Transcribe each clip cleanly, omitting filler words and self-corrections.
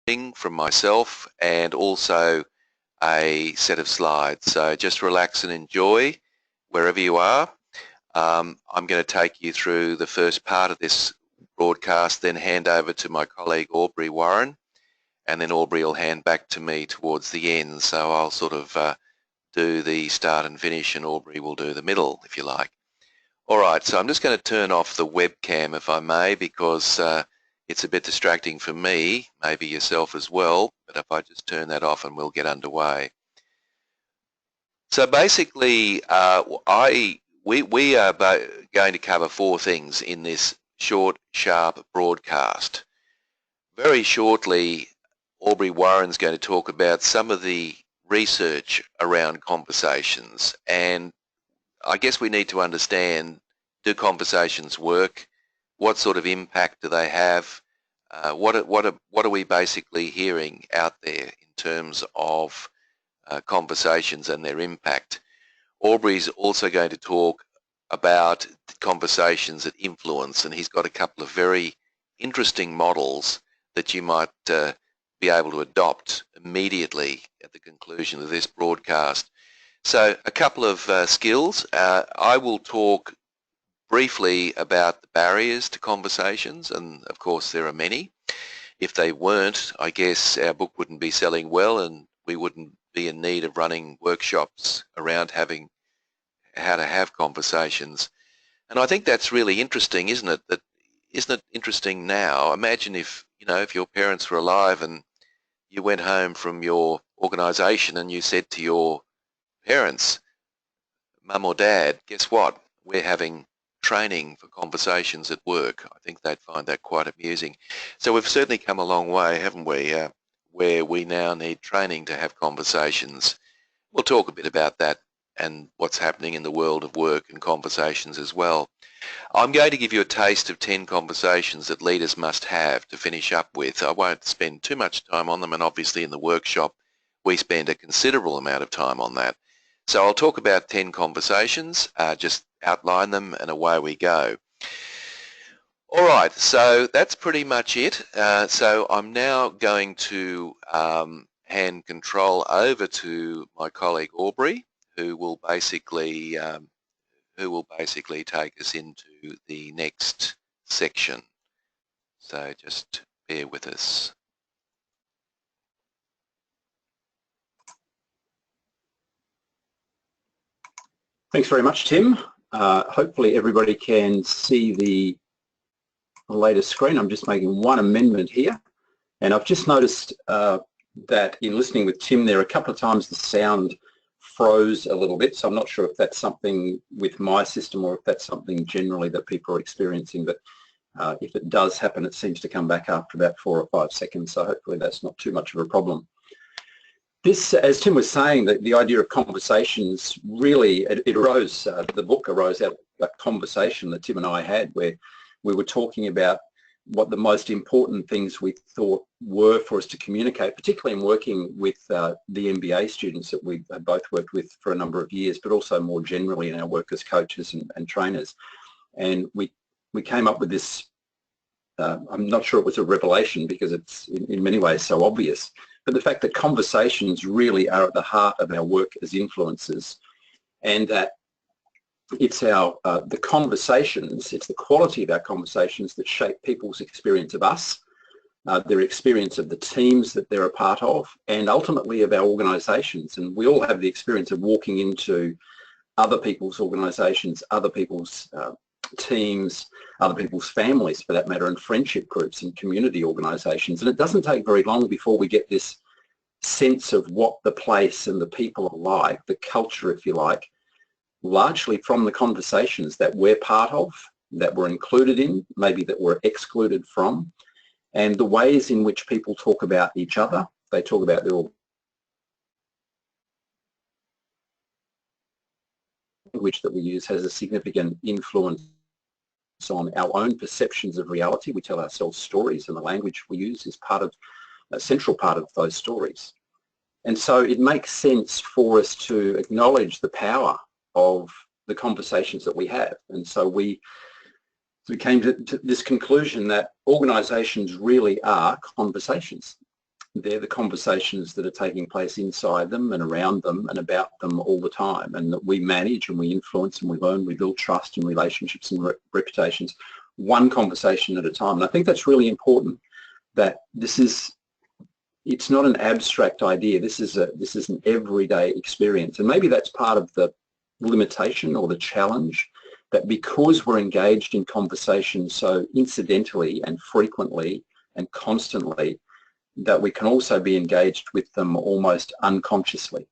from myself and also a set of slides. So just relax and enjoy wherever you are. I'm going to take you through the first part of this broadcast, then hand over to my colleague Aubrey Warren, and then Aubrey will hand back to me towards the end. So I'll sort of do the start and finish, and Aubrey will do the middle, if you like. All right, so I'm just going to turn off the webcam, if I may, because it's a bit distracting for me, maybe yourself as well, but if I just turn that off and we'll get underway. So basically, we are going to cover four things in this short, sharp broadcast. Very shortly, Aubrey Warren's going to talk about some of the research around conversations, and I guess we need to understand, do conversations work? What sort of impact do they have? What are we basically hearing out there in terms of conversations and their impact? Aubrey's also going to talk about conversations that influence, and he's got a couple of very interesting models that you might be able to adopt immediately at the conclusion of this broadcast. So a couple of skills. I will talk briefly about the barriers to conversations, and of course there are many. If they weren't, I guess our book wouldn't be selling well, and we wouldn't be in need of running workshops around how to have conversations. And I think that's really interesting, isn't it? Isn't it interesting now? Imagine if your parents were alive and you went home from your organisation and you said to your parents, Mum or Dad, guess what? We're having training for conversations at work. I think they'd find that quite amusing. So we've certainly come a long way, haven't we, where we now need training to have conversations. We'll talk a bit about that and what's happening in the world of work and conversations as well. I'm going to give you a taste of 10 conversations that leaders must have to finish up with. I won't spend too much time on them, and obviously in the workshop we spend a considerable amount of time on that. So I'll talk about 10 conversations, just outline them, and away we go. All right, so that's pretty much it. So I'm now going to hand control over to my colleague Aubrey, who will basically take us into the next section. So just bear with us. Thanks very much, Tim. Hopefully everybody can see the latest screen. I'm just making one amendment here, and I've just noticed that in listening with Tim there, a couple of times the sound froze a little bit, so I'm not sure if that's something with my system or if that's something generally that people are experiencing, but if it does happen, it seems to come back after about 4 or 5 seconds, so hopefully that's not too much of a problem. This, as Tim was saying, the idea of conversations really, it arose, the book arose out of a conversation that Tim and I had where we were talking about what the most important things we thought were for us to communicate, particularly in working with the MBA students that we both worked with for a number of years, but also more generally in our work as coaches and trainers. And we came up with this, I'm not sure it was a revelation because it's in many ways so obvious, but the fact that conversations really are at the heart of our work as influencers, and that it's the conversations, it's the quality of our conversations that shape people's experience of us, their experience of the teams that they're a part of, and ultimately of our organisations. And we all have the experience of walking into other people's organisations, other people's teams, other people's families for that matter, and friendship groups and community organisations. And it doesn't take very long before we get this sense of what the place and the people are like, the culture, if you like, largely from the conversations that we're part of, that we're included in, maybe that we're excluded from, and the ways in which people talk about each other. They talk about their language that we use has a significant influence on our own perceptions of reality. We tell ourselves stories, and the language we use is part of a central part of those stories. And so it makes sense for us to acknowledge the power of the conversations that we have. And so we came to this conclusion that organisations really are conversations. they're the conversations that are taking place inside them and around them and about them all the time, and that we manage and we influence and we learn, we build trust and relationships and reputations one conversation at a time. And I think that's really important, that it's not an abstract idea. This is an everyday experience. And maybe that's part of the limitation or the challenge, that because we're engaged in conversations so incidentally and frequently and constantly, that we can also be engaged with them almost unconsciously.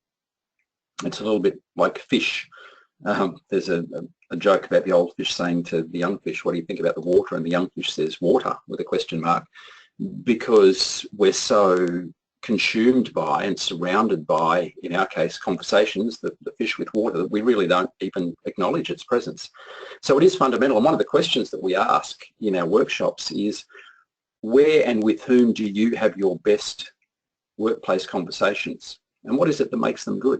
It's a little bit like fish. There's a joke about the old fish saying to the young fish, what do you think about the water? And the young fish says, water, with a question mark, because we're so consumed by and surrounded by, in our case, conversations, the fish with water, that we really don't even acknowledge its presence. So it is fundamental. And one of the questions that we ask in our workshops is, where and with whom do you have your best workplace conversations? And what is it that makes them good?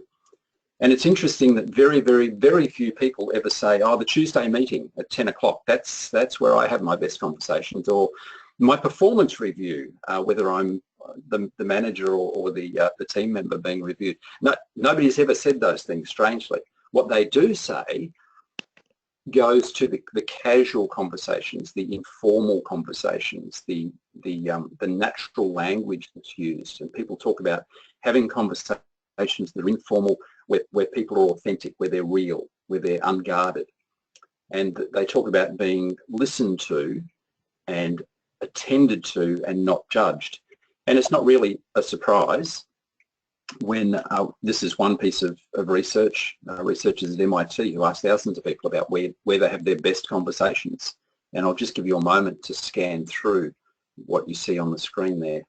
And it's interesting that very, very, very few people ever say, oh, the Tuesday meeting at 10 o'clock, that's where I have my best conversations, or my performance review, whether I'm the manager or the team member being reviewed. No, nobody's ever said those things, strangely. What they do say goes to the casual conversations, the informal conversations, the natural language that's used. And people talk about having conversations that are informal, where people are authentic, where they're real, where they're unguarded. And they talk about being listened to and attended to and not judged. And it's not really a surprise when this is one piece of research, researchers at MIT who asked thousands of people about where they have their best conversations. And I'll just give you a moment to scan through what you see on the screen there.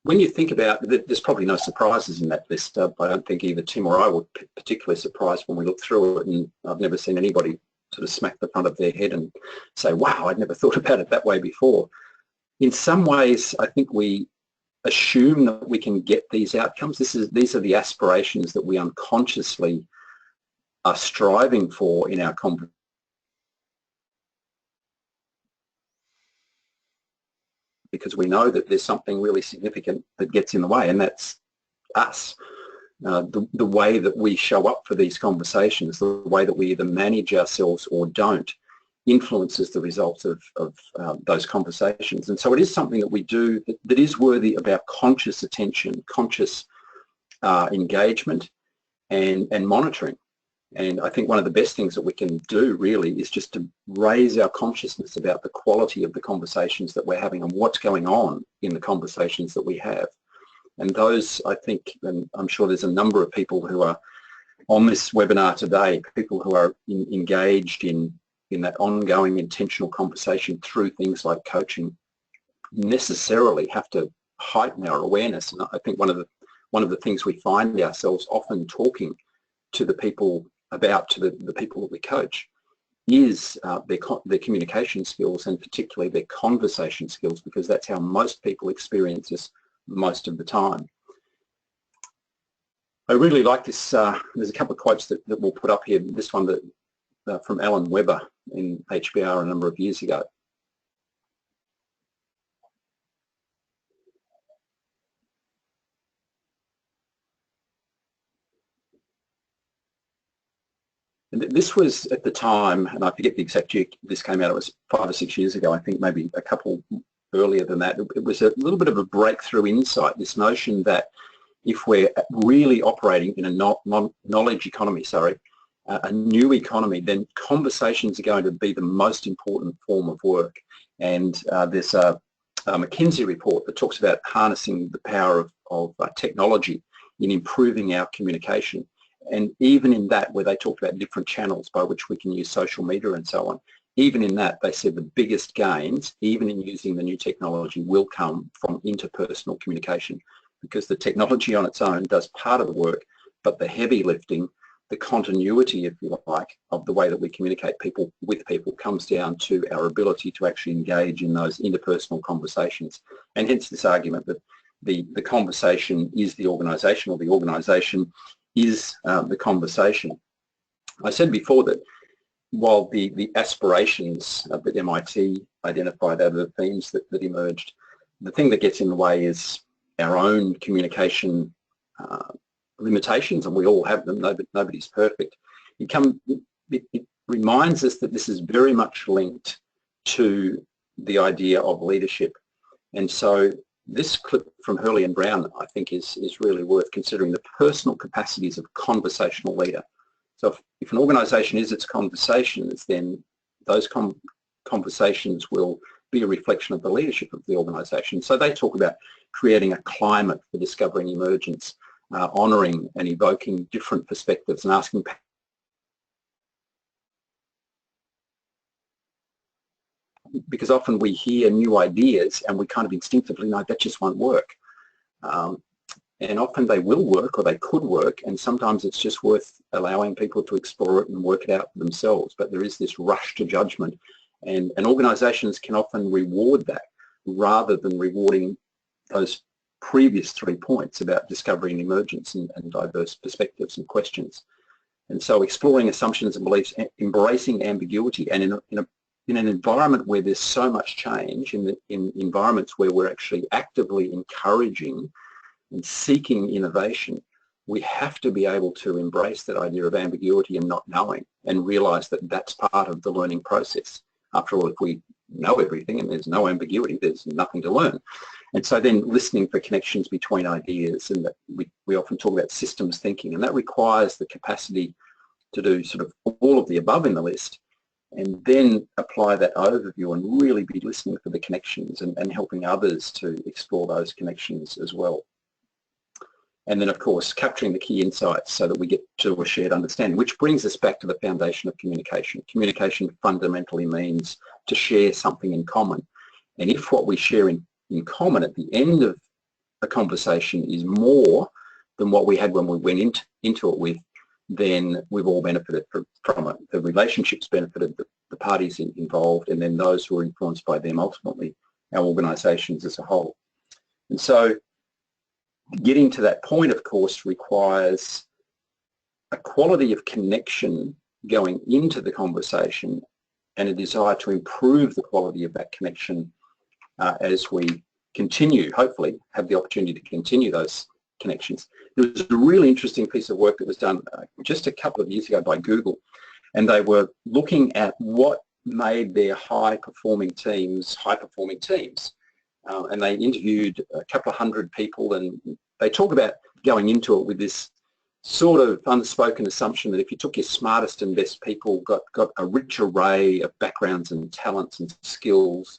When you think about, there's probably no surprises in that list. I don't think either Tim or I were particularly surprised when we looked through it, and I've never seen anybody sort of smack the front of their head and say, wow, I'd never thought about it that way before. In some ways, I think we assume that we can get these outcomes. These are the aspirations that we unconsciously are striving for in our conversation. Because we know that there's something really significant that gets in the way, and that's us. The way that we show up for these conversations, the way that we either manage ourselves or don't, influences the results of those conversations. And so it is something that we do that is worthy of our conscious attention, conscious engagement and monitoring. And I think one of the best things that we can do really is just to raise our consciousness about the quality of the conversations that we're having and what's going on in the conversations that we have. And those, I think, and I'm sure there's a number of people who are on this webinar today, people who are engaged in that ongoing intentional conversation through things like coaching, necessarily have to heighten our awareness. And I think one of the things we find ourselves often talking to the people about, to the people that we coach, is their communication skills, and particularly their conversation skills, because that's how most people experience this most of the time. I really like this. There's a couple of quotes that we'll put up here. This one that from Alan Weber in HBR a number of years ago. And this was at the time, and I forget the exact year this came out, it was 5 or 6 years ago, I think, maybe a couple earlier than that. It was a little bit of a breakthrough insight, this notion that if we're really operating in a knowledge economy, a new economy, then conversations are going to be the most important form of work. And there's a McKinsey report that talks about harnessing the power of technology in improving our communication. And even in that, where they talked about different channels by which we can use social media and so on, even in that, they said the biggest gains, even in using the new technology, will come from interpersonal communication, because the technology on its own does part of the work, but the heavy lifting, the continuity, if you like, of the way that we communicate with people comes down to our ability to actually engage in those interpersonal conversations. And hence this argument that the conversation is the organisation, or the organisation is the conversation. I said before that while the aspirations that MIT identified out of the themes that emerged, the thing that gets in the way is our own communication limitations, and we all have them. Nobody's perfect. It reminds us that this is very much linked to the idea of leadership. And so this clip from Hurley and Brown, I think, is really worth considering, the personal capacities of a conversational leader. So if an organisation is its conversations, then those conversations will be a reflection of the leadership of the organisation. So they talk about creating a climate for discovering emergence, honouring and evoking different perspectives, and asking because often we hear new ideas and we kind of instinctively know that just won't work. And often they will work, or they could work, and sometimes it's just worth allowing people to explore it and work it out for themselves. But there is this rush to judgment, and organisations can often reward that rather than rewarding those previous 3 points about discovery and emergence and diverse perspectives and questions. And so exploring assumptions and beliefs, embracing ambiguity, and in an environment where there's so much change, in environments where we're actually actively encouraging and seeking innovation, we have to be able to embrace that idea of ambiguity and not knowing, and realise that that's part of the learning process. After all, if we know everything and there's no ambiguity, there's nothing to learn. And so then listening for connections between ideas, and that we often talk about systems thinking, and that requires the capacity to do sort of all of the above in the list, and then apply that overview and really be listening for the connections and helping others to explore those connections as well. And then, of course, capturing the key insights so that we get to a shared understanding, which brings us back to the foundation of communication. Communication fundamentally means to share something in common. And if what we share in common at the end of a conversation is more than what we had when we went into it with, then we've all benefited from it. The relationships benefited, the parties involved, and then those who are influenced by them, ultimately our organisations as a whole. And so getting to that point, of course, requires a quality of connection going into the conversation, and a desire to improve the quality of that connection as we continue, hopefully, have the opportunity to continue those connections. There was a really interesting piece of work that was done just a couple of years ago by Google, and they were looking at what made their high-performing teams high-performing teams. And they interviewed a couple of hundred people, and they talk about going into it with this sort of unspoken assumption that if you took your smartest and best people, got a rich array of backgrounds and talents and skills,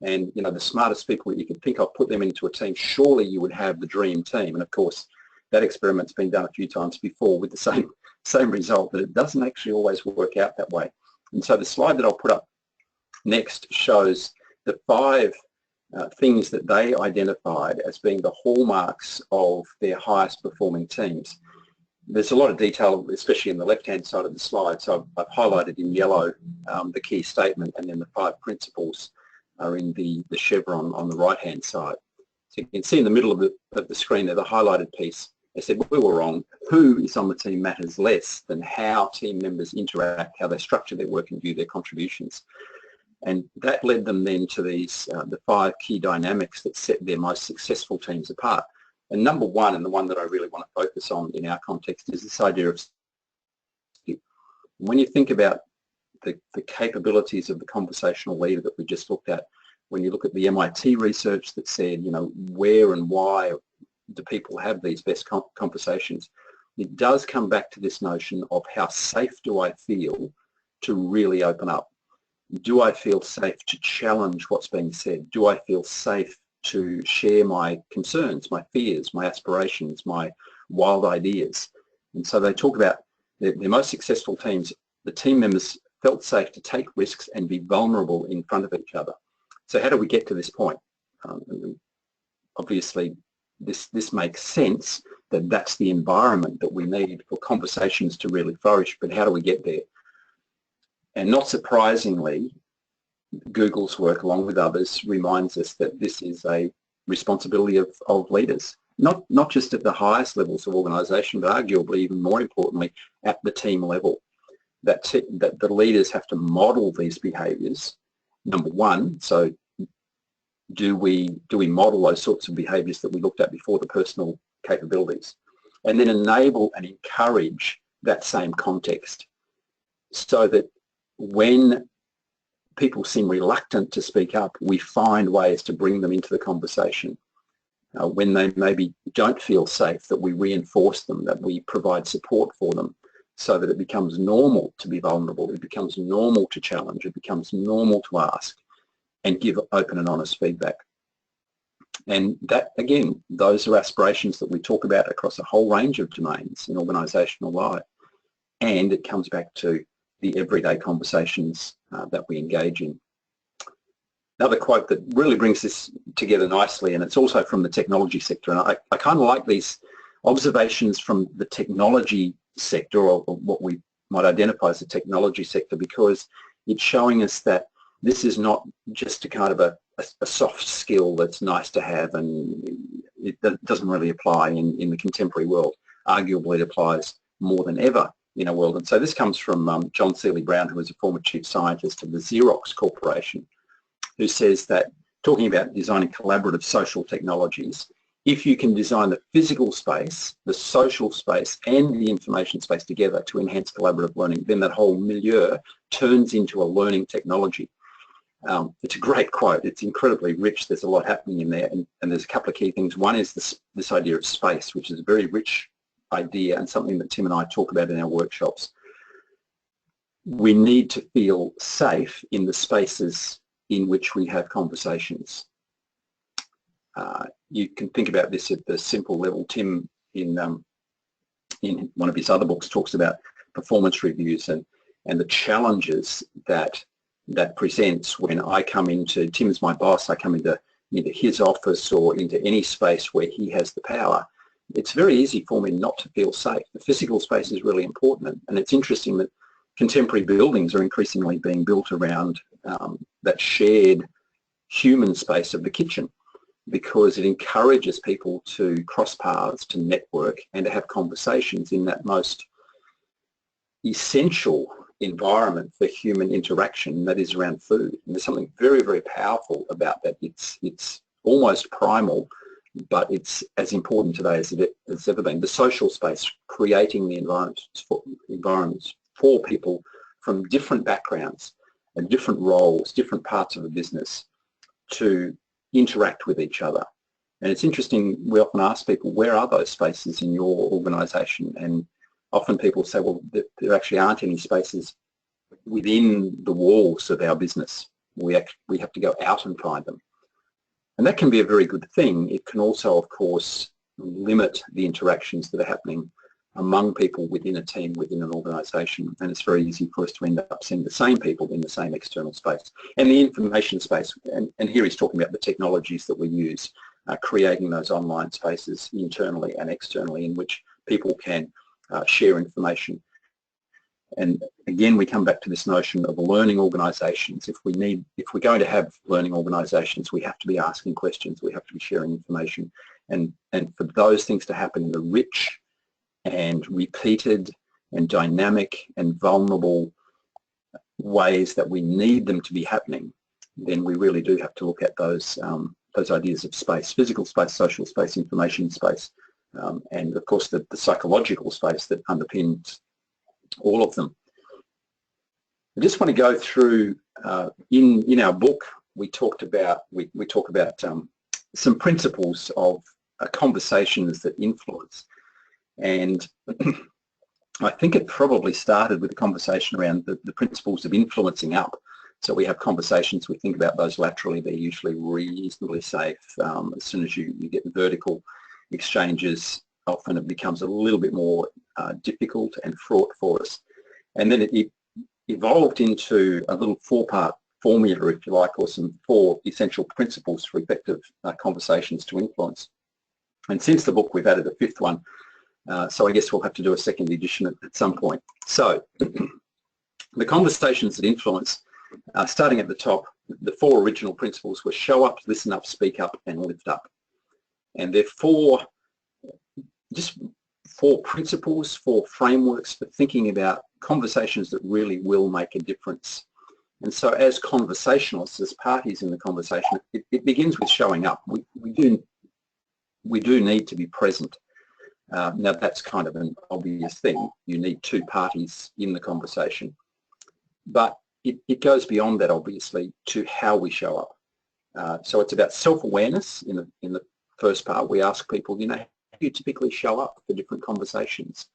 and the smartest people that you could think of, put them into a team, surely you would have the dream team. And of course, that experiment's been done a few times before with the same result, that it doesn't actually always work out that way. And so the slide that I'll put up next shows the 5 things that they identified as being the hallmarks of their highest performing teams. There's a lot of detail, especially in the left-hand side of the slide, so I've highlighted in yellow the key statement, and then the 5 principles are in the chevron on the right-hand side. So you can see in the middle of the screen there, the highlighted piece. They said, we were wrong. Who is on the team matters less than how team members interact, how they structure their work and view their contributions. And that led them then to these, the 5 key dynamics that set their most successful teams apart. And number 1, and the one that I really want to focus on in our context, is this idea of when you think about the capabilities of the conversational leader that we just looked at, when you look at the MIT research that said, where and why do people have these best conversations, it does come back to this notion of how safe do I feel to really open up. Do I feel safe to challenge what's being said? Do I feel safe to share my concerns, my fears, my aspirations, my wild ideas? And so they talk about their most successful teams, the team members felt safe to take risks and be vulnerable in front of each other. So how do we get to this point? Obviously, this makes sense that that's the environment that we need for conversations to really flourish. But how do we get there? And not surprisingly, Google's work, along with others, reminds us that this is a responsibility of leaders, not just at the highest levels of organisation, but arguably even more importantly at the team level, that the leaders have to model these behaviours, number one. So do we model those sorts of behaviours that we looked at before, the personal capabilities, and then enable and encourage that same context, so that when people seem reluctant to speak up, we find ways to bring them into the conversation. When they maybe don't feel safe, that we reinforce them, that we provide support for them, so that it becomes normal to be vulnerable, it becomes normal to challenge, it becomes normal to ask and give open and honest feedback. And that, again, those are aspirations that we talk about across a whole range of domains in organisational life. And it comes back to the everyday conversations that we engage in. Another quote that really brings this together nicely, and it's also from the technology sector, and I kind of like these observations from the technology sector, or what we might identify as the technology sector, because it's showing us that this is not just a kind of a soft skill that's nice to have, and it doesn't really apply in the contemporary world. Arguably, it applies more than ever in a world. And so this comes from John Seely Brown, who is a former chief scientist of the Xerox Corporation, who says that, talking about designing collaborative social technologies, if you can design the physical space, the social space, and the information space together to enhance collaborative learning, then that whole milieu turns into a learning technology. It's a great quote. It's incredibly rich. There's a lot happening in there, and there's a couple of key things. One is this idea of space, which is a very rich idea and something that Tim and I talk about in our workshops. We need to feel safe in the spaces in which we have conversations. You can think about this at the simple level. Tim, in one of his other books, talks about performance reviews and the challenges that presents when I come into, Tim's my boss, I come into his office or into any space where he has the power. It's very easy for me not to feel safe. The physical space is really important, and it's interesting that contemporary buildings are increasingly being built around that shared human space of the kitchen, because it encourages people to cross paths, to network, and to have conversations in that most essential environment for human interaction, that is around food. And there's something very, very powerful about that. It's almost primal, but it's as important today as it's ever been. The social space, creating the environments for people from different backgrounds and different roles, different parts of the business, to interact with each other. And it's interesting, we often ask people, where are those spaces in your organisation? And often people say, well, there actually aren't any spaces within the walls of our business. We have to go out and find them. And that can be a very good thing. It can also, of course, limit the interactions that are happening among people within a team, within an organisation, and it's very easy for us to end up seeing the same people in the same external space. And the information space, and here he's talking about the technologies that we use, creating those online spaces internally and externally in which people can share information. And again, we come back to this notion of learning organisations. If we're going to have learning organisations, we have to be asking questions, we have to be sharing information, and for those things to happen in the rich and repeated and dynamic and vulnerable ways that we need them to be happening, then we really do have to look at those ideas of space: physical space, social space, information space, and of course the psychological space that underpins all of them. I just want to go through, in our book, we talk about some principles of conversations that influence. And I think it probably started with a conversation around the principles of influencing up. So we have conversations, we think about those laterally, they're usually reasonably safe. As soon as you get vertical exchanges, often it becomes a little bit more difficult and fraught for us. And then it evolved into a little four-part formula, if you like, or some four essential principles for effective conversations to influence. And since the book, we've added a fifth one, So I guess we'll have to do a second edition at some point. So the conversations that influence, starting at the top, the 4 original principles were show up, listen up, speak up, and lift up. And they're 4 principles, 4 frameworks for thinking about conversations that really will make a difference. And so as conversationalists, as parties in the conversation, it begins with showing up. We do need to be present. Now that's kind of an obvious thing. You need 2 parties in the conversation. But it goes beyond that, obviously, to how we show up. So it's about self-awareness in the first part. We ask people, you know, how do you typically show up for different conversations?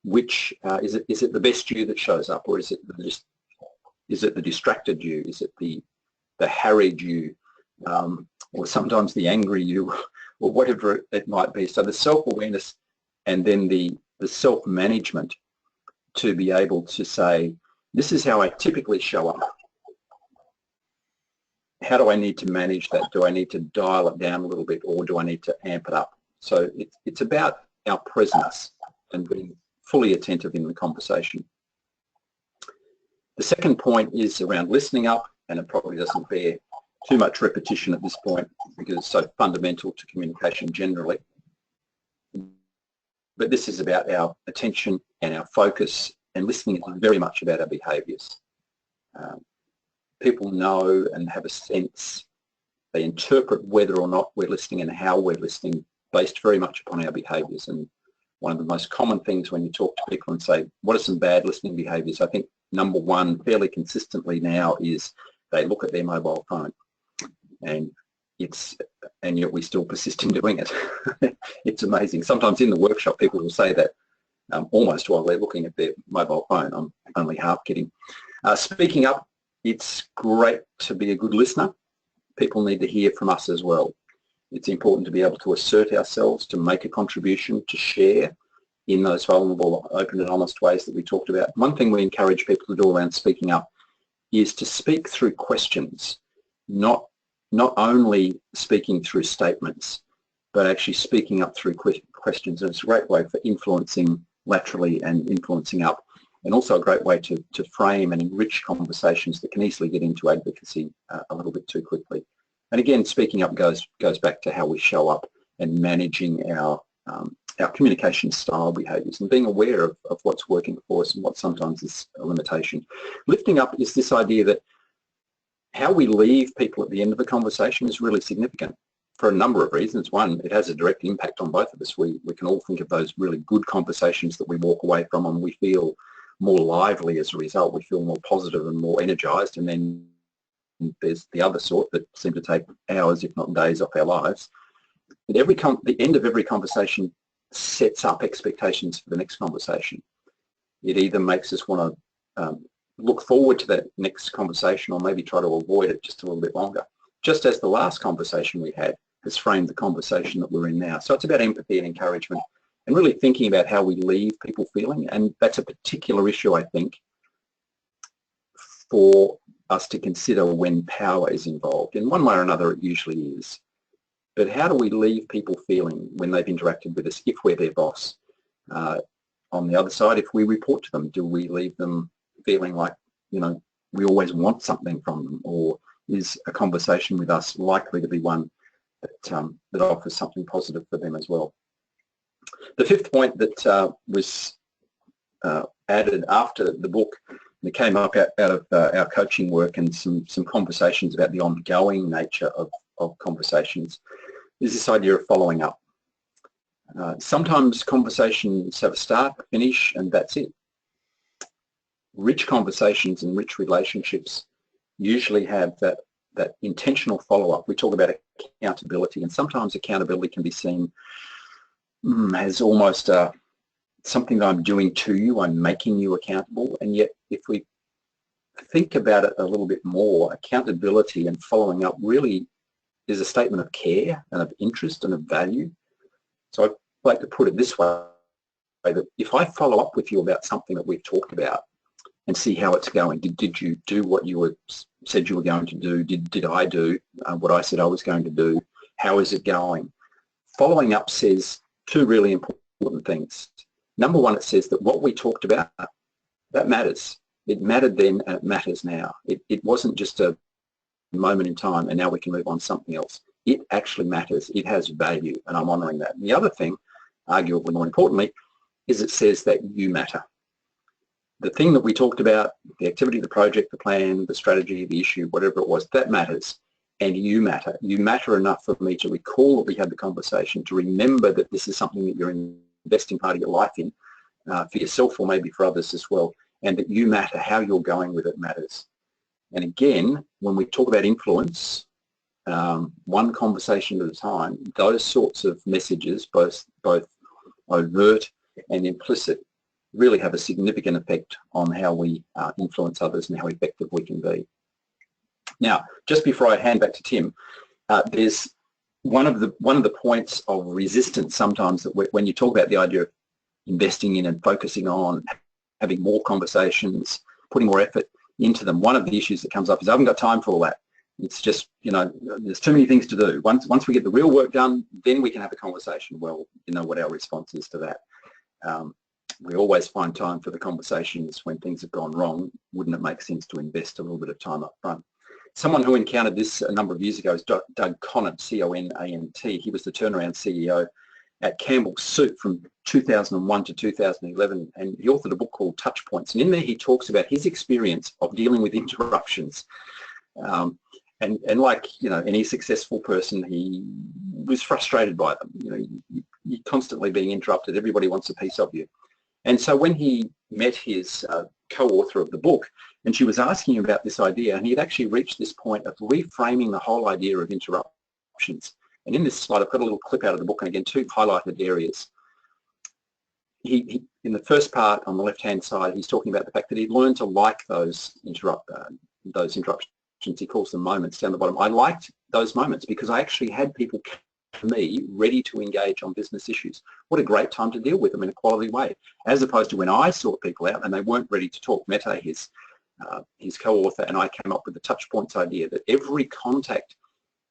Which is it the best you that shows up, or is it the distracted you? Is it the harried you, or sometimes the angry you, or whatever it might be? So the self-awareness, and then the self-management to be able to say, this is how I typically show up. How do I need to manage that? Do I need to dial it down a little bit, or do I need to amp it up? So it's about our presence and being fully attentive in the conversation. The second point is around listening up, and it probably doesn't bear too much repetition at this point because it's so fundamental to communication generally. But this is about our attention and our focus, and listening is very much about our behaviours. People know and have a sense, they interpret whether or not we're listening and how we're listening based very much upon our behaviours. And one of the most common things when you talk to people and say, what are some bad listening behaviours? I think number 1 fairly consistently now is they look at their mobile phone, and yet we still persist in doing it. It's amazing. Sometimes in the workshop people will say that almost while they're looking at their mobile phone. I'm only half kidding. Speaking up, it's great to be a good listener. People need to hear from us as well. It's important to be able to assert ourselves, to make a contribution, to share in those vulnerable, open and honest ways that we talked about. One thing we encourage people to do around speaking up is to speak through questions, not only speaking through statements, but actually speaking up through questions. And it's a great way for influencing laterally and influencing up, and also a great way to frame and enrich conversations that can easily get into advocacy a little bit too quickly. And again, speaking up goes back to how we show up and managing our communication style behaviours and being aware of what's working for us and what sometimes is a limitation. Lifting up is this idea that how we leave people at the end of the conversation is really significant for a number of reasons. One, it has a direct impact on both of us. We can all think of those really good conversations that we walk away from and we feel more lively as a result. We feel more positive and more energised. And then there's the other sort that seem to take hours, if not days, off our lives. But the end of every conversation sets up expectations for the next conversation. It either makes us want to look forward to that next conversation, or maybe try to avoid it just a little bit longer, just as the last conversation we had has framed the conversation that we're in now. So it's about empathy and encouragement and really thinking about how we leave people feeling. And that's a particular issue, I think, for us to consider when power is involved. In one way or another, it usually is. But how do we leave people feeling when they've interacted with us if we're their boss? On the other side, if we report to them, do we leave them feeling like, you know, we always want something from them? Or is a conversation with us likely to be one that offers something positive for them as well? The fifth point that was added after the book, that came up out of our coaching work and some conversations about the ongoing nature of conversations, is this idea of following up. Sometimes conversations have a start, a finish, and that's it. Rich conversations and rich relationships usually have that intentional follow-up. We talk about accountability, and sometimes accountability can be seen as almost something that I'm doing to you, I'm making you accountable. And yet, if we think about it a little bit more, accountability and following up really is a statement of care and of interest and of value. So I'd like to put it this way, that if I follow up with you about something that we've talked about and see how it's going, did you do what you said you were going to do? Did I do what I said I was going to do? How is it going? Following up says two really important things. Number one, it says that what we talked about, that matters. It mattered then and it matters now. It wasn't just a moment in time and now we can move on to something else. It actually matters. It has value, and I'm honouring that. And the other thing, arguably more importantly, is it says that you matter. The thing that we talked about, the activity, the project, the plan, the strategy, the issue, whatever it was, that matters. And you matter. You matter enough for me to recall that we had the conversation, to remember that this is something that you're investing part of your life in, for yourself or maybe for others as well, and that you matter. How you're going with it matters. And again, when we talk about influence, one conversation at a time, those sorts of messages, both overt and implicit, really have a significant effect on how we influence others and how effective we can be. Now, just before I hand back to Tim, there's one of the points of resistance sometimes that when you talk about the idea of investing in and focusing on having more conversations, putting more effort into them, one of the issues that comes up is I haven't got time for all that. It's just, there's too many things to do. Once we get the real work done, then we can have a conversation. Well, you know what our response is to that. We always find time for the conversations when things have gone wrong. Wouldn't it make sense to invest a little bit of time up front? Someone who encountered this a number of years ago is Doug Conant, C-O-N-A-N-T. He was the turnaround CEO at Campbell's Soup from 2001 to 2011, and he authored a book called Touch Points. And in there he talks about his experience of dealing with interruptions. And like, any successful person, he was frustrated by them. You're constantly being interrupted. Everybody wants a piece of you. And so when he met his co-author of the book, and she was asking him about this idea, and he had actually reached this point of reframing the whole idea of interruptions. And in this slide, I've got a little clip out of the book, and again, two highlighted areas. He in the first part on the left-hand side, he's talking about the fact that he'd learned to like those interruptions. He calls them moments down the bottom. I liked those moments because I actually had people to me ready to engage on business issues. What a great time to deal with them in a quality way, as opposed to when I sought people out and they weren't ready to talk. Mete, his co-author, and I came up with the touch points idea that every contact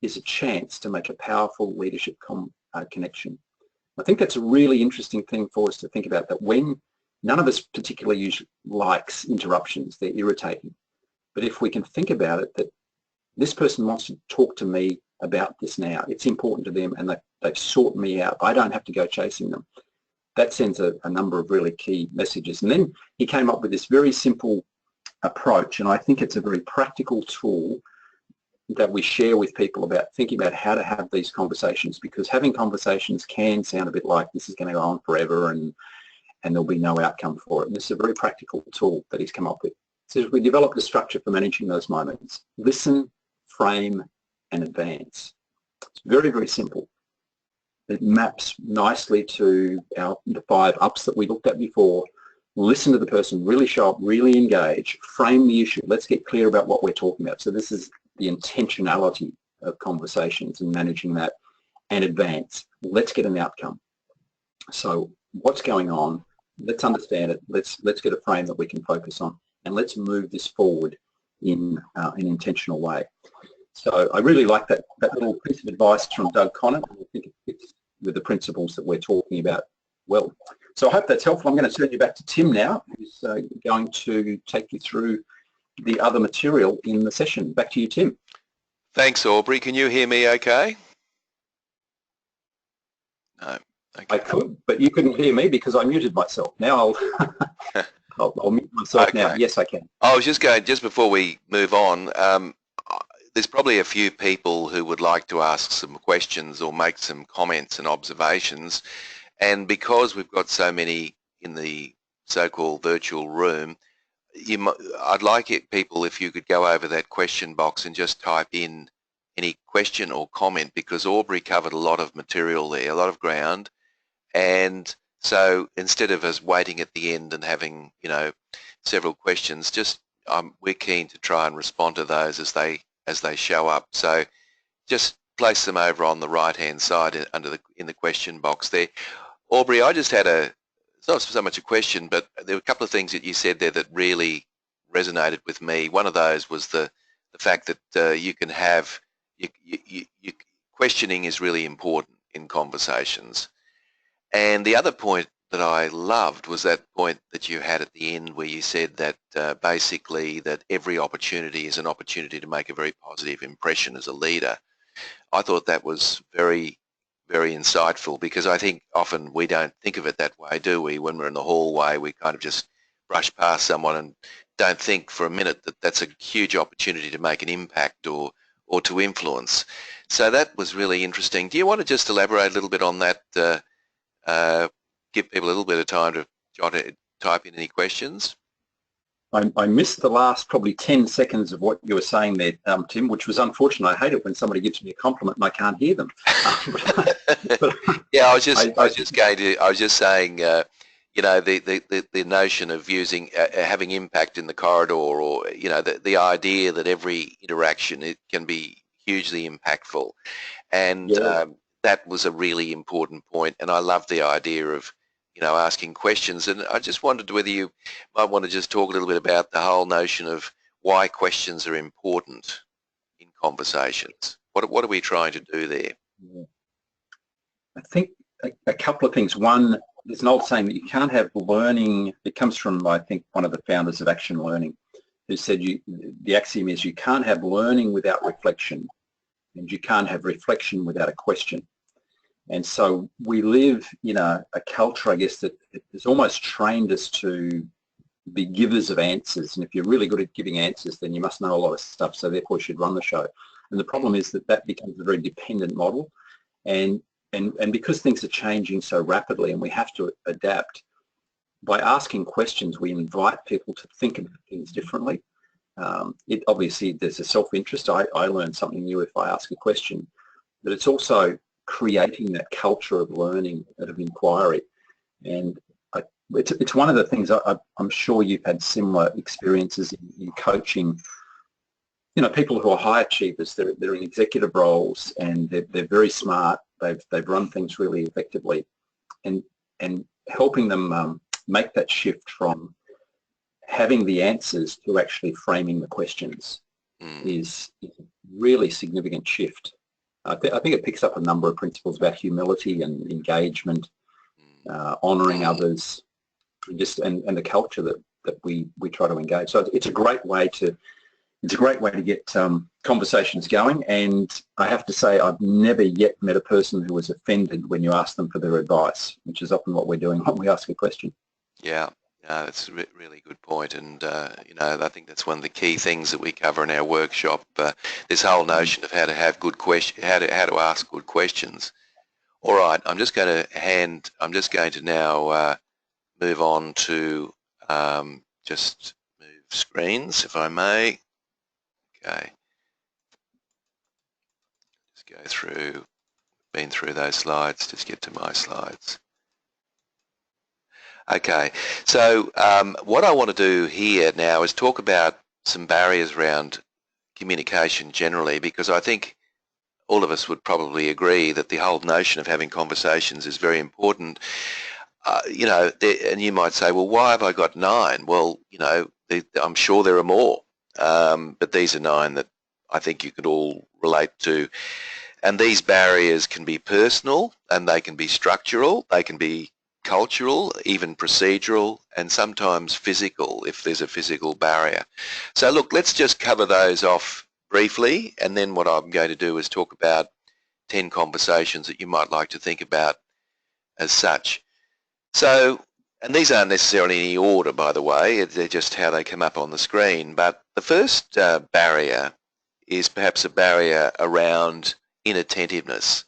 is a chance to make a powerful leadership connection. I think that's a really interesting thing for us to think about, that when none of us particularly likes interruptions, they're irritating. But if we can think about it, that this person wants to talk to me about this now, it's important to them, and they've sought me out. I don't have to go chasing them. That sends a number of really key messages. And then he came up with this very simple approach, and I think it's a very practical tool that we share with people about thinking about how to have these conversations, because having conversations can sound a bit like this is going to go on forever and there'll be no outcome for it. And this is a very practical tool that he's come up with. So we developed a structure for managing those moments: listen, frame, and advance. It's very, very simple. It maps nicely to the 5 ups that we looked at before. Listen to the person, really show up, really engage, frame the issue. Let's get clear about what we're talking about. So this is the intentionality of conversations and managing that. And advance. Let's get an outcome. So what's going on? Let's understand it. Let's get a frame that we can focus on, and let's move this forward in an intentional way. So I really like that little piece of advice from Doug Conant, and I think it fits with the principles that we're talking about well. So I hope that's helpful. I'm going to turn you back to Tim now, who's going to take you through the other material in the session. Back to you, Tim. Thanks, Aubrey. Can you hear me okay? No. Okay. I could, but you couldn't hear me because I muted myself. Now I'll mute myself now. Yes, I can. I was just going, just before we move on, there's probably a few people who would like to ask some questions or make some comments and observations. And because we've got so many in the so-called virtual room, I'd like it, people, if you could go over that question box and just type in any question or comment, because Aubrey covered a lot of material there, a lot of ground. And so instead of us waiting at the end and having, several questions, just we're keen to try and respond to those as they show up. So just place them over on the right-hand side in the question box there. Aubrey, I just had it's not so much a question, but there were a couple of things that you said there that really resonated with me. One of those was the fact that you can have, questioning is really important in conversations. And the other point that I loved was that point that you had at the end where you said that basically that every opportunity is an opportunity to make a very positive impression as a leader. I thought that was very, very insightful, because I think often we don't think of it that way, do we? When we're in the hallway, we kind of just brush past someone and don't think for a minute that that's a huge opportunity to make an impact or to influence. So that was really interesting. Do you want to just elaborate a little bit on that? Give people a little bit of time to type in any questions. I missed the last probably 10 seconds of what you were saying there, Tim, which was unfortunate. I hate it when somebody gives me a compliment and I can't hear them. Yeah, I was just saying, you know, the notion of using having impact in the corridor, or you know, the idea that every interaction, it can be hugely impactful, and yeah. that was a really important point. And I love the idea of, you know, asking questions. And I just wondered whether you might want to just talk a little bit about the whole notion of why questions are important in conversations. What are we trying to do there? I think a couple of things. One, there's an old saying that you can't have learning. It comes from, I think, one of the founders of Action Learning, who said the axiom is you can't have learning without reflection, and you can't have reflection without a question. And so we live in a culture, I guess, that has almost trained us to be givers of answers. And if you're really good at giving answers, then you must know a lot of stuff, so therefore you should run the show. And the problem is that becomes a very dependent model. And because things are changing so rapidly and we have to adapt, by asking questions, we invite people to think about things differently. Obviously, there's a self-interest. I learn something new if I ask a question, but it's also creating that culture of learning and of inquiry. And it's one of the things I'm sure you've had similar experiences in coaching. You know, people who are high achievers, they're in executive roles and they're very smart. They've run things really effectively, and helping them make that shift from having the answers to actually framing the questions is a really significant shift. I think it picks up a number of principles about humility and engagement, honouring others, and the culture that we try to engage. So it's a great way to get conversations going. And I have to say, I've never yet met a person who was offended when you ask them for their advice, which is often what we're doing when we ask a question. Yeah. That's a really good point, and you know, I think that's one of the key things that we cover in our workshop. This whole notion of how to have good how to ask good questions. All right, I'm just going to now move on to just move screens, if I may. Okay, just go through. Been through those slides. Just get to my slides. Okay, so what I want to do here now is talk about some barriers around communication generally, because I think all of us would probably agree that the whole notion of having conversations is very important. You know, and you might say, well, why have I got 9? Well, you know, I'm sure there are more, but these are 9 that I think you could all relate to. And these barriers can be personal, and they can be structural, they can be cultural, even procedural, and sometimes physical if there's a physical barrier. So look, let's just cover those off briefly, and then what I'm going to do is talk about 10 conversations that you might like to think about as such. So, and these aren't necessarily in any order, by the way, they're just how they come up on the screen. But the first barrier is perhaps a barrier around inattentiveness.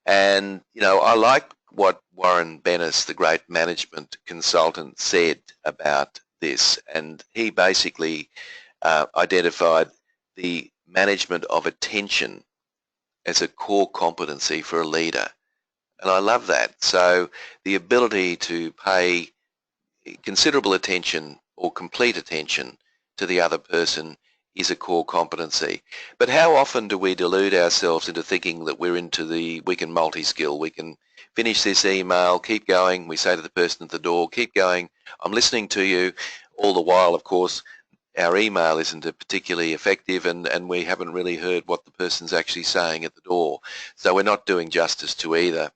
And, you know, I like what Warren Bennis, the great management consultant, said about this. And he basically identified the management of attention as a core competency for a leader. And I love that. So the ability to pay considerable attention or complete attention to the other person is a core competency. But how often do we delude ourselves into thinking that we can multi-skill, we can finish this email, keep going, we say to the person at the door, keep going, I'm listening to you, all the while, of course, our email isn't particularly effective and we haven't really heard what the person's actually saying at the door. So we're not doing justice to either.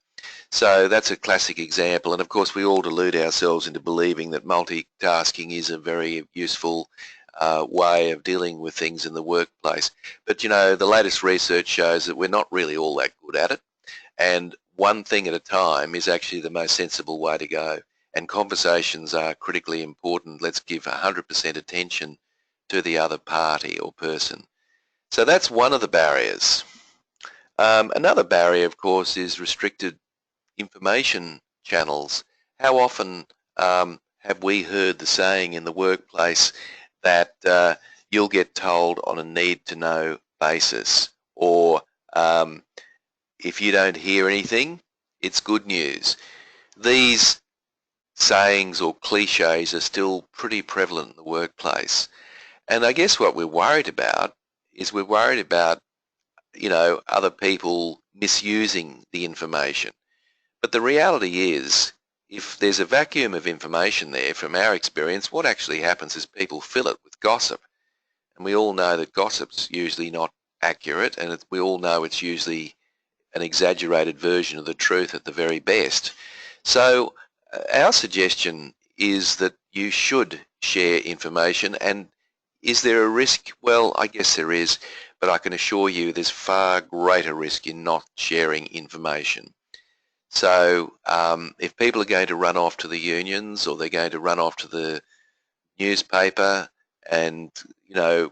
So that's a classic example, and of course we all delude ourselves into believing that multitasking is a very useful way of dealing with things in the workplace. But you know, the latest research shows that we're not really all that good at it, and one thing at a time is actually the most sensible way to go. And conversations are critically important. Let's give 100% attention to the other party or person. So that's one of the barriers. Another barrier, of course, is restricted information channels. How often have we heard the saying in the workplace that you'll get told on a need-to-know basis, or if you don't hear anything, it's good news. These sayings or cliches are still pretty prevalent in the workplace. And I guess what we're worried about is we're worried about, you know, other people misusing the information. But the reality is, if there's a vacuum of information there, from our experience, what actually happens is people fill it with gossip. And we all know that gossip's usually not accurate, and we all know it's usually an exaggerated version of the truth at the very best. So our suggestion is that you should share information. And is there a risk? Well, I guess there is, but I can assure you there's far greater risk in not sharing information. So if people are going to run off to the unions, or they're going to run off to the newspaper and, you know,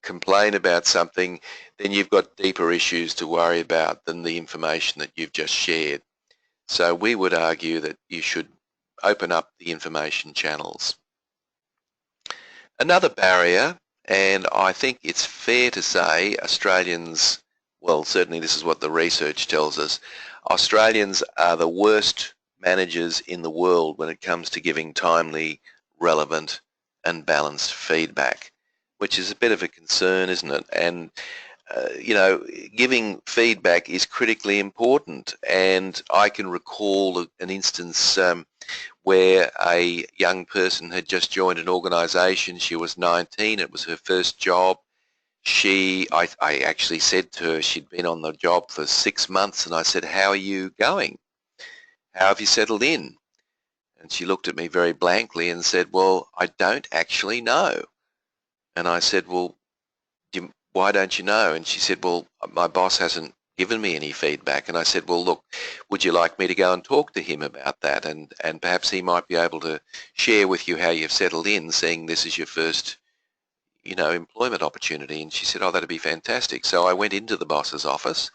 complain about something, then you've got deeper issues to worry about than the information that you've just shared. So we would argue that you should open up the information channels. Another barrier, and I think it's fair to say Australians, well, certainly this is what the research tells us, Australians are the worst managers in the world when it comes to giving timely, relevant and balanced feedback, which is a bit of a concern, isn't it? And you know, giving feedback is critically important. And I can recall an instance where a young person had just joined an organisation. She was 19. It was her first job. I actually said to her, she'd been on the job for 6 months, and I said, "How are you going? How have you settled in?" And she looked at me very blankly and said, "Well, I don't actually know." And I said, "Well, why don't you know?" And she said, "Well, my boss hasn't given me any feedback." And I said, "Well, look, would you like me to go and talk to him about that? And perhaps he might be able to share with you how you've settled in, seeing this is your first, you know, employment opportunity." And she said, "Oh, that'd be fantastic." So I went into the boss's office,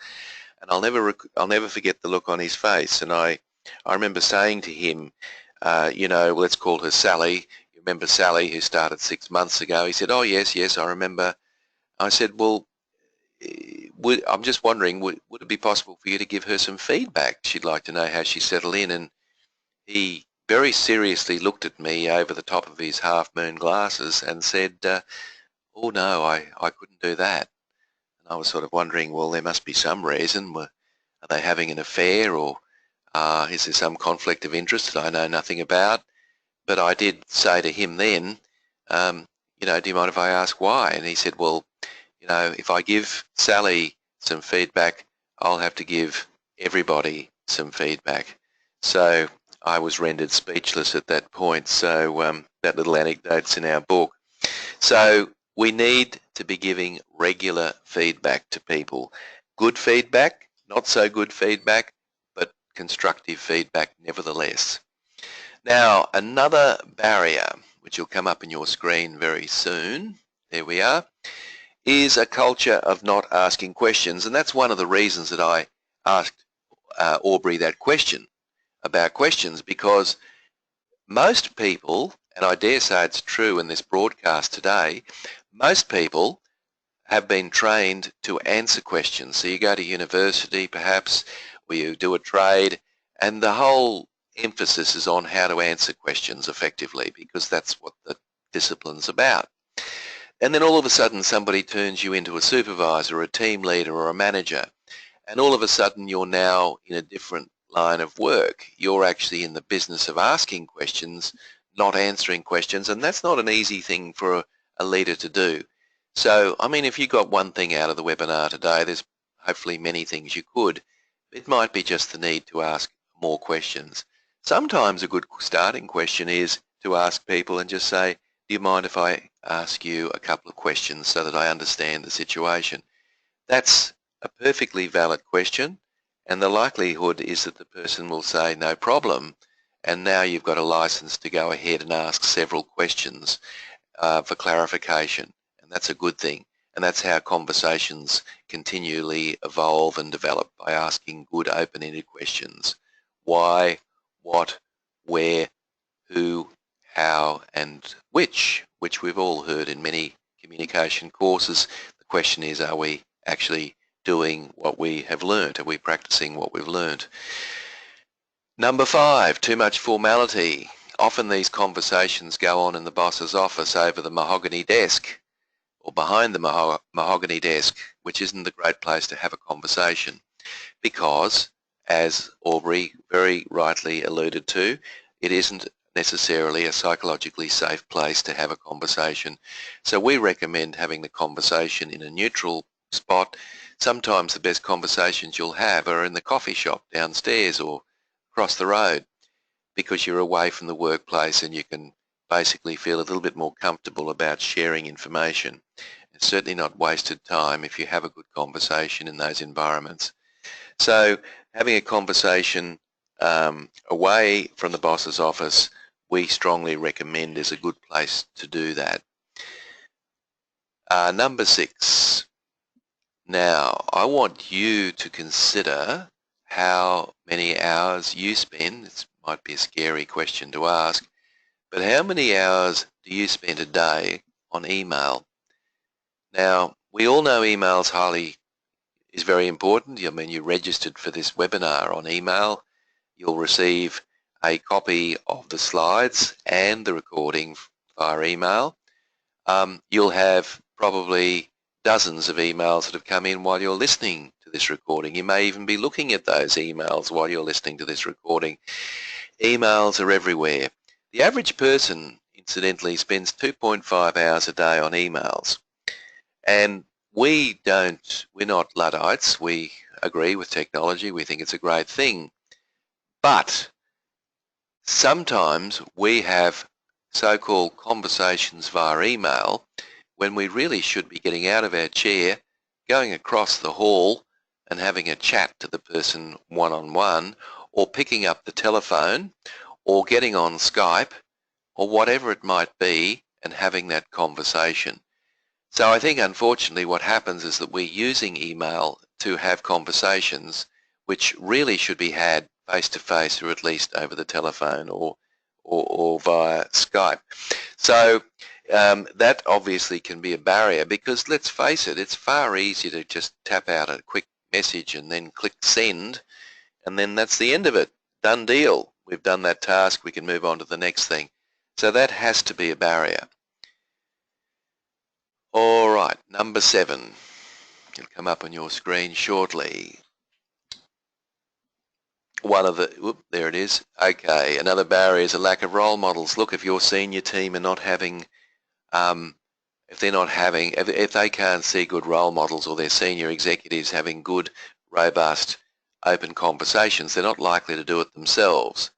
and I'll never forget the look on his face. And I remember saying to him, you know, let's call her Sally. You remember Sally, who started 6 months ago? He said, "Oh, yes, I remember." I said, "Well, I'm just wondering, would it be possible for you to give her some feedback? She'd like to know how she settled in." And he very seriously looked at me over the top of his half-moon glasses and said, "Oh, no, I couldn't do that." And I was sort of wondering, well, there must be some reason. Are they having an affair, or is there some conflict of interest that I know nothing about? But I did say to him then, you know, "Do you mind if I ask why?" And he said, "Well, you know, if I give Sally some feedback, I'll have to give everybody some feedback." So I was rendered speechless at that point. So that little anecdote's in our book. So we need to be giving regular feedback to people. Good feedback, not so good feedback, but constructive feedback nevertheless. Now, another barrier, which will come up in your screen very soon, there we are, is a culture of not asking questions. And that's one of the reasons that I asked Aubrey that question about questions, because most people, and I dare say it's true in this broadcast today, most people have been trained to answer questions. So you go to university perhaps, or you do a trade, and the whole emphasis is on how to answer questions effectively, because that's what the discipline's about. And then all of a sudden somebody turns you into a supervisor, a team leader, or a manager, and all of a sudden you're now in a different line of work. You're actually in the business of asking questions, not answering questions, and that's not an easy thing for a leader to do. So, I mean, if you got one thing out of the webinar today, there's hopefully many things you could. It might be just the need to ask more questions. Sometimes a good starting question is to ask people and just say, do you mind if I ask you a couple of questions so that I understand the situation? That's a perfectly valid question, and the likelihood is that the person will say no problem, and now you've got a license to go ahead and ask several questions for clarification, and that's a good thing. And that's how conversations continually evolve and develop, by asking good open-ended questions. Why, what, where, who, how, and which we've all heard in many communication courses. The question is, are we actually doing what we have learned? Are we practicing what we've learned? Number 5, too much formality. Often these conversations go on in the boss's office over the mahogany desk or behind the mahogany desk, which isn't a great place to have a conversation because, as Aubrey very rightly alluded to, it isn't necessarily a psychologically safe place to have a conversation. So we recommend having the conversation in a neutral spot. Sometimes the best conversations you'll have are in the coffee shop downstairs or across the road, because you're away from the workplace and you can basically feel a little bit more comfortable about sharing information. It's certainly not wasted time if you have a good conversation in those environments. So having a conversation away from the boss's office, we strongly recommend is a good place to do that. Number 6. Now, I want you to consider how many hours you spend. It might be a scary question to ask, but how many hours do you spend a day on email? Now, we all know email is very important. I mean, you registered for this webinar on email. You'll receive a copy of the slides and the recording via email. You'll have probably dozens of emails that have come in while you're listening to this recording. You may even be looking at those emails while you're listening to this recording. Emails are everywhere. The average person, incidentally, spends 2.5 hours a day on emails. And we're not Luddites. We agree with technology. We think it's a great thing. But sometimes we have so-called conversations via email when we really should be getting out of our chair, going across the hall and having a chat to the person one-on-one, or picking up the telephone, or getting on Skype, or whatever it might be, and having that conversation. So I think, unfortunately, what happens is that we're using email to have conversations which really should be had face-to-face, or at least over the telephone or via Skype. So that obviously can be a barrier, because let's face it, it's far easier to just tap out a quick message and then click send, and then that's the end of it. Done deal. We've done that task. We can move on to the next thing. So that has to be a barrier. All right, number 7. It'll come up on your screen shortly. There it is. Okay, another barrier is a lack of role models. Look, if your senior team are not having, if they can't see good role models, or their senior executives having good, robust, open conversations, they're not likely to do it themselves.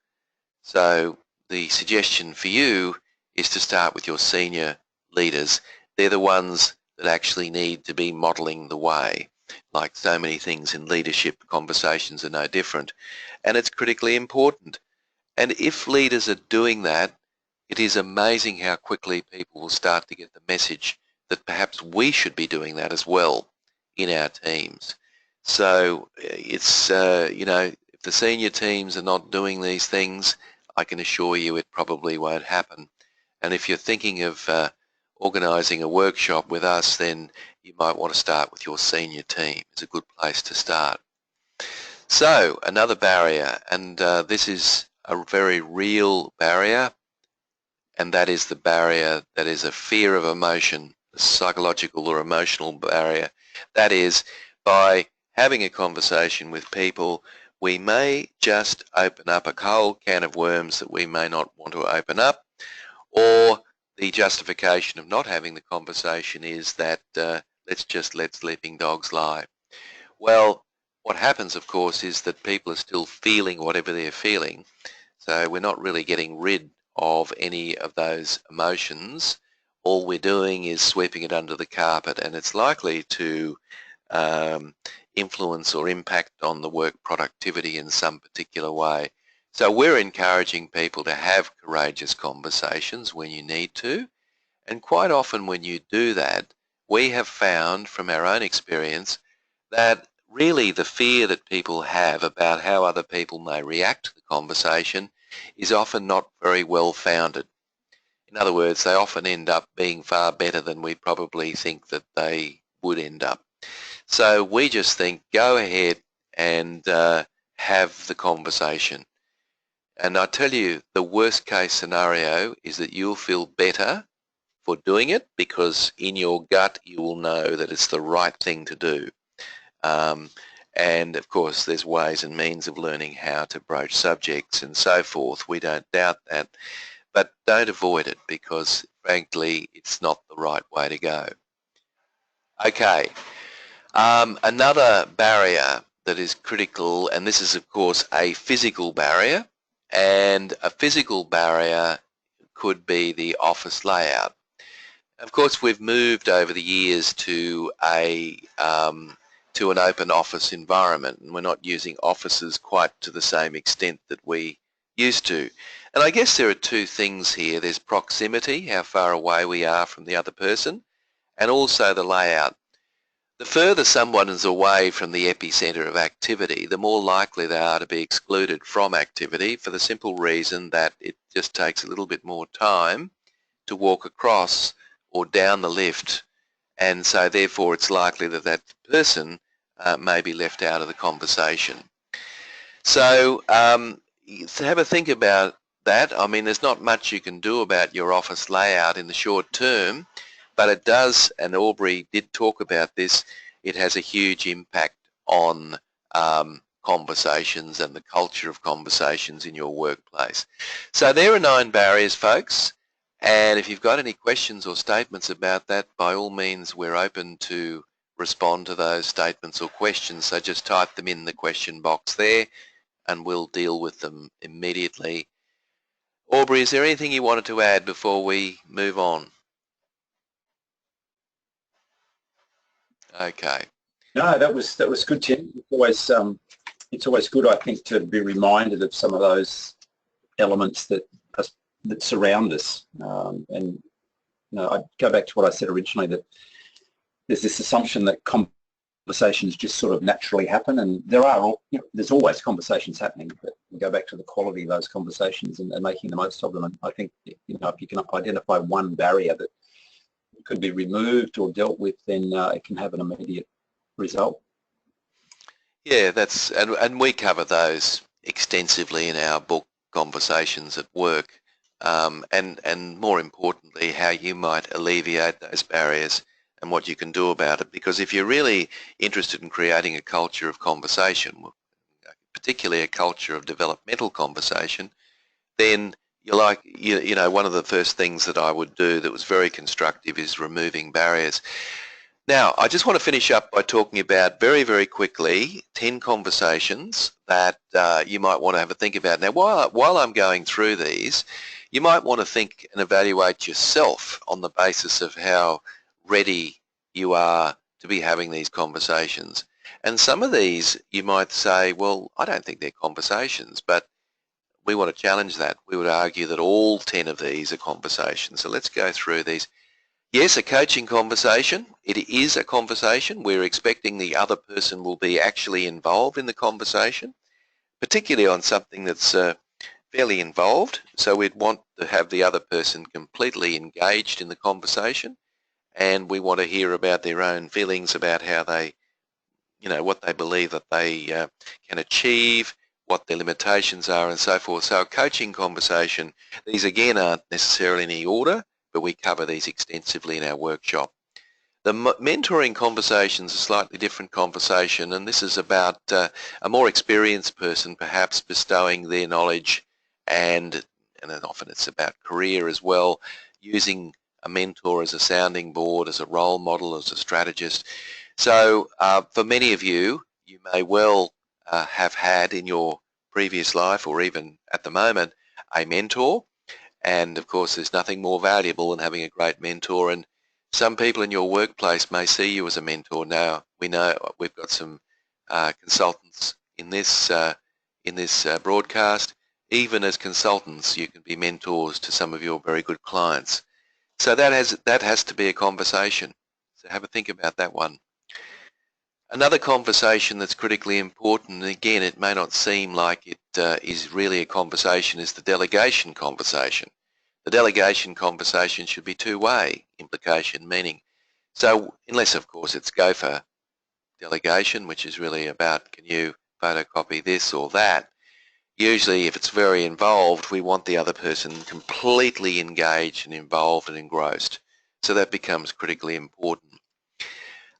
So the suggestion for you is to start with your senior leaders. They're the ones that actually need to be modeling the way. Like so many things in leadership, conversations are no different. And it's critically important. And if leaders are doing that, it is amazing how quickly people will start to get the message that perhaps we should be doing that as well in our teams. So it's, if the senior teams are not doing these things, I can assure you it probably won't happen. And if you're thinking of organising a workshop with us, then you might want to start with your senior team. It's a good place to start. So another barrier, and this is a very real barrier, and that is the barrier that is a fear of emotion, a psychological or emotional barrier. That is, by having a conversation with people, we may just open up a whole can of worms that we may not want to open up, or the justification of not having the conversation is that let's just let sleeping dogs lie. Well, What happens, of course, is that people are still feeling whatever they're feeling. So we're not really getting rid of any of those emotions. All we're doing is sweeping it under the carpet, and it's likely to influence or impact on the work productivity in some particular way. So we're encouraging people to have courageous conversations when you need to, and quite often when you do that, we have found from our own experience that really the fear that people have about how other people may react to the conversation is often not very well founded. In other words, they often end up being far better than we probably think that they would end up. So we just think, go ahead and have the conversation. And I tell you, the worst case scenario is that you'll feel better for doing it because in your gut you will know that it's the right thing to do. And of course there's ways and means of learning how to broach subjects and so forth. We don't doubt that. But don't avoid it because frankly it's not the right way to go. Okay. Another barrier that is critical, and this is of course a physical barrier, and a physical barrier could be the office layout. Of course, we've moved over the years to an open office environment, and we're not using offices quite to the same extent that we used to. And I guess there are two things here. There's proximity, how far away we are from the other person, and also the layout. The further someone is away from the epicenter of activity, the more likely they are to be excluded from activity for the simple reason that it just takes a little bit more time to walk across or down the lift, and so therefore it's likely that that person may be left out of the conversation. So have a think about that. I mean, there's not much you can do about your office layout in the short term, but it does, and Aubrey did talk about this, it has a huge impact on conversations and the culture of conversations in your workplace. So there are 9 barriers, folks. And if you've got any questions or statements about that, by all means, we're open to respond to those statements or questions. So just type them in the question box there and we'll deal with them immediately. Aubrey, is there anything you wanted to add before we move on? Okay. No, that was good, Tim. It's always good, I think, to be reminded of some of those elements that surround us. And I go back to what I said originally, that there's this assumption that conversations just sort of naturally happen, and there's always conversations happening, but we go back to the quality of those conversations and making the most of them. And I think if you can identify one barrier that could be removed or dealt with, then it can have an immediate result. Yeah, and we cover those extensively in our book, Conversations at Work, and more importantly, how you might alleviate those barriers and what you can do about it. Because if you're really interested in creating a culture of conversation, particularly a culture of developmental conversation, then one of the first things that I would do that was very constructive is removing barriers. Now, I just want to finish up by talking about very, very quickly 10 conversations that you might want to have a think about. Now, while I'm going through these, you might want to think and evaluate yourself on the basis of how ready you are to be having these conversations. And some of these you might say, well, I don't think they're conversations, but we want to challenge that. We would argue that all 10 of these are conversations. So let's go through these. Yes, a coaching conversation. It is a conversation. We're expecting the other person will be actually involved in the conversation, particularly on something that's fairly involved. So we'd want to have the other person completely engaged in the conversation, and we want to hear about their own feelings about how they, what they believe that they can achieve, what their limitations are, and so forth. So a coaching conversation, these again aren't necessarily in any order, but we cover these extensively in our workshop. The mentoring conversation is a slightly different conversation, and this is about a more experienced person perhaps bestowing their knowledge, and often it's about career as well, using a mentor as a sounding board, as a role model, as a strategist. So for many of you, you may well have had in your previous life or even at the moment a mentor. And of course, there's nothing more valuable than having a great mentor. And some people in your workplace may see you as a mentor. Now, we know we've got some consultants in this broadcast. Even as consultants, you can be mentors to some of your very good clients. So that has to be a conversation. So have a think about that one. Another conversation that's critically important, and again, it may not seem like it is really a conversation, is the delegation conversation. The delegation conversation should be two-way implication, meaning, so unless of course it's gopher delegation, which is really about can you photocopy this or that. Usually if it's very involved, we want the other person completely engaged and involved and engrossed. So that becomes critically important.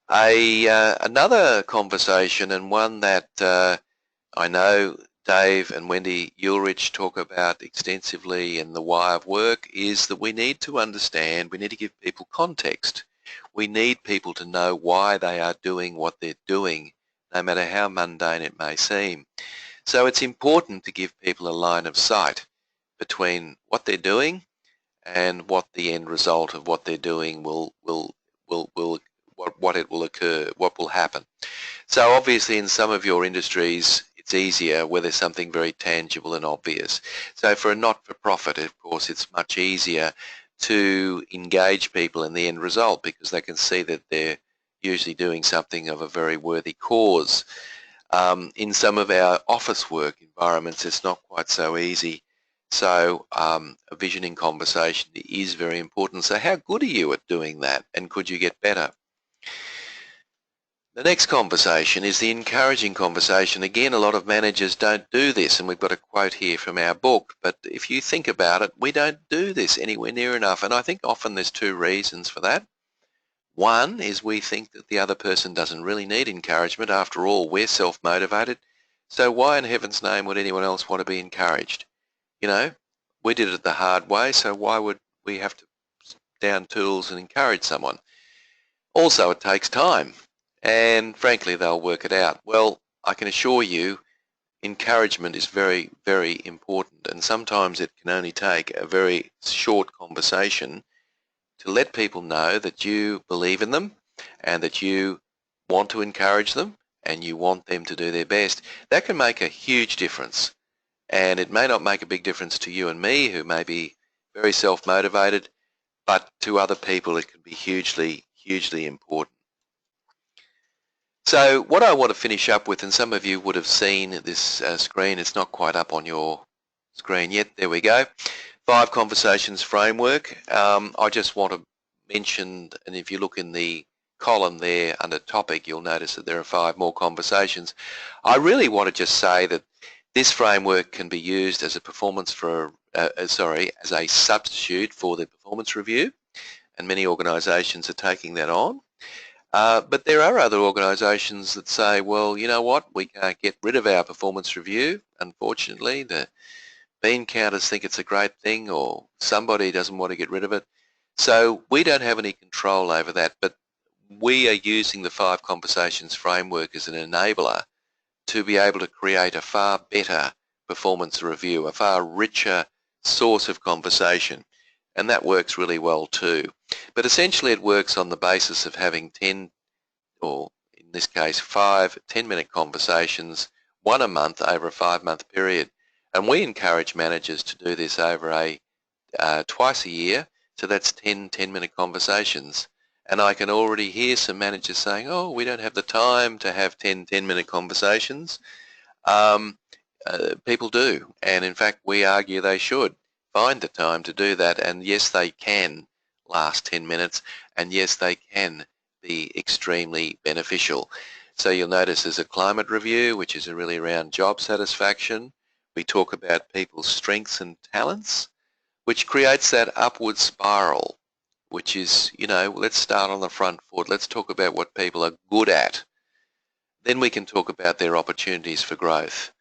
Another conversation, and one that I know Dave and Wendy Ulrich talk about extensively in The Why of Work, is that we need to understand, we need to give people context. We need people to know why they are doing what they're doing, no matter how mundane it may seem. So it's important to give people a line of sight between what they're doing and what the end result of what they're doing what will happen. So obviously in some of your industries it's easier where there's something very tangible and obvious. So for a not-for-profit, of course, it's much easier to engage people in the end result because they can see that they're usually doing something of a very worthy cause. In some of our office work environments, it's not quite so easy. So a visioning conversation is very important. So how good are you at doing that, and could you get better? The next conversation is the encouraging conversation. Again, a lot of managers don't do this, and we've got a quote here from our book, but if you think about it, we don't do this anywhere near enough, and I think often there's two reasons for that. One is we think that the other person doesn't really need encouragement. After all, we're self-motivated, so why in heaven's name would anyone else want to be encouraged? You know, we did it the hard way, so why would we have to down tools and encourage someone? Also, it takes time, and frankly, they'll work it out. Well, I can assure you, encouragement is very, very important, and sometimes it can only take a very short conversation to let people know that you believe in them and that you want to encourage them and you want them to do their best. That can make a huge difference, and it may not make a big difference to you and me who may be very self-motivated, but to other people it can be hugely, hugely important. So what I want to finish up with, and some of you would have seen this screen, it's not quite up on your screen yet, there we go. 5 conversations framework. I just want to mention, and if you look in the column there under topic, you'll notice that there are 5 more conversations. I really want to just say that this framework can be used as a as a substitute for the performance review, and many organisations are taking that on. But there are other organisations that say, well, you know what, we can't get rid of our performance review. Unfortunately, the bean counters think it's a great thing, or somebody doesn't want to get rid of it. So we don't have any control over that, but we are using the 5 conversations framework as an enabler to be able to create a far better performance review, a far richer source of conversation. And that works really well too. But essentially it works on the basis of having 10, or in this case 5 10-minute conversations, 1 a month over a 5-month period. And we encourage managers to do this over twice a year, so that's 10 10-minute conversations. And I can already hear some managers saying, oh, we don't have the time to have 10 10-minute conversations. People do, and in fact we argue they should find the time to do that, and yes, they can last 10 minutes, and yes, they can be extremely beneficial. So you'll notice there's a climate review, which is really around job satisfaction. We talk about people's strengths and talents, which creates that upward spiral, which is, you know, let's start on the front foot. Let's talk about what people are good at. Then we can talk about their opportunities for growth.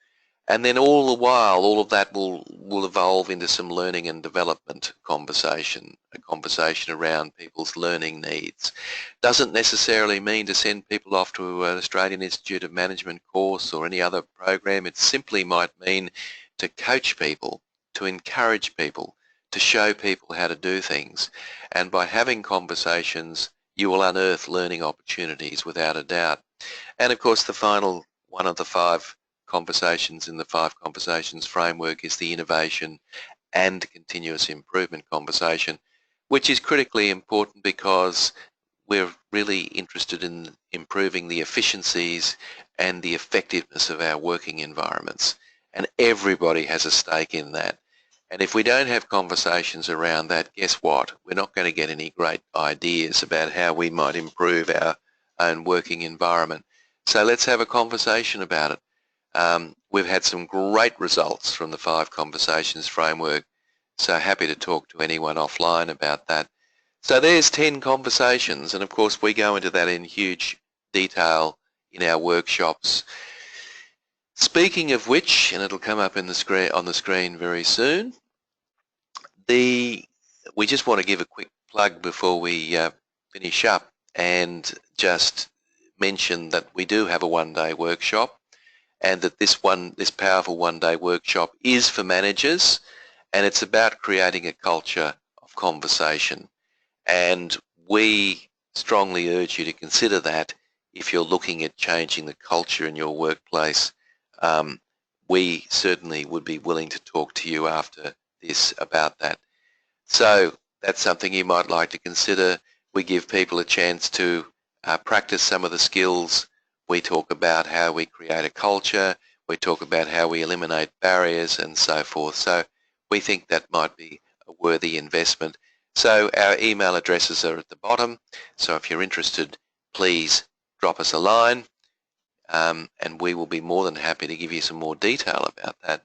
And then all the while, all of that will evolve into some learning and development conversation, a conversation around people's learning needs. Doesn't necessarily mean to send people off to an Australian Institute of Management course or any other program. It simply might mean to coach people, to encourage people, to show people how to do things. And by having conversations, you will unearth learning opportunities without a doubt. And of course, the final one of the 5 conversations in the 5 conversations framework is the innovation and continuous improvement conversation, which is critically important because we're really interested in improving the efficiencies and the effectiveness of our working environments. And everybody has a stake in that. And if we don't have conversations around that, guess what? We're not going to get any great ideas about how we might improve our own working environment. So let's have a conversation about it. We've had some great results from the 5 conversations framework, so happy to talk to anyone offline about that. So there's 10 conversations, and of course we go into that in huge detail in our workshops. Speaking of which, and it'll come up in the screen, on the screen very soon, we just want to give a quick plug before we finish up and just mention that we do have a one-day workshop, and that this powerful one-day workshop is for managers, and it's about creating a culture of conversation. And we strongly urge you to consider that if you're looking at changing the culture in your workplace. We certainly would be willing to talk to you after this about that. So that's something you might like to consider. We give people a chance to practice some of the skills. We talk about how we create a culture. We talk about how we eliminate barriers and so forth. So we think that might be a worthy investment. So our email addresses are at the bottom. So if you're interested, please drop us a line, and we will be more than happy to give you some more detail about that.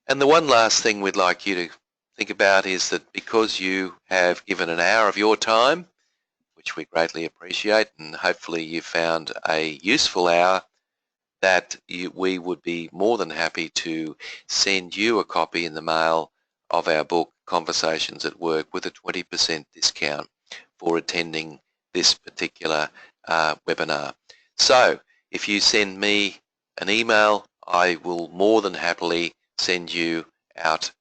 And the one last thing we'd like you to think about is that because you have given an hour of your time, which we greatly appreciate, and hopefully you found a useful hour, that we would be more than happy to send you a copy in the mail of our book, Conversations at Work, with a 20% discount for attending this particular webinar. So if you send me an email, I will more than happily send you out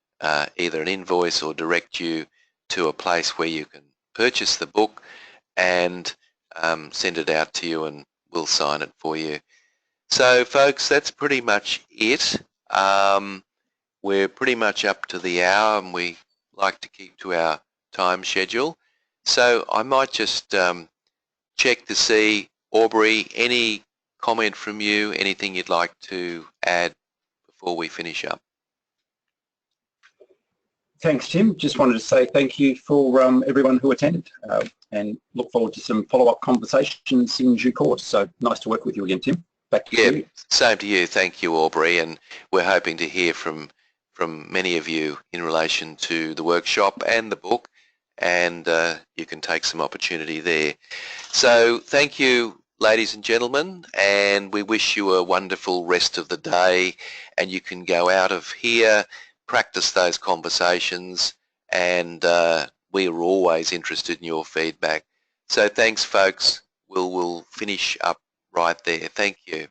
either an invoice or direct you to a place where you can purchase the book and send it out to you, and we'll sign it for you. So folks, that's pretty much it. We're pretty much up to the hour, and we like to keep to our time schedule. So I might just check to see, Aubrey, any comment from you, anything you'd like to add before we finish up? Thanks, Tim. Just wanted to say thank you for everyone who attended, and look forward to some follow-up conversations in due course. So nice to work with you again, Tim. Back to you. Same to you. Thank you, Aubrey. And we're hoping to hear from many of you in relation to the workshop and the book, and you can take some opportunity there. So thank you, ladies and gentlemen, and we wish you a wonderful rest of the day, and you can go out of here, practice those conversations, and we are always interested in your feedback. So thanks, folks. We'll finish up right there. Thank you.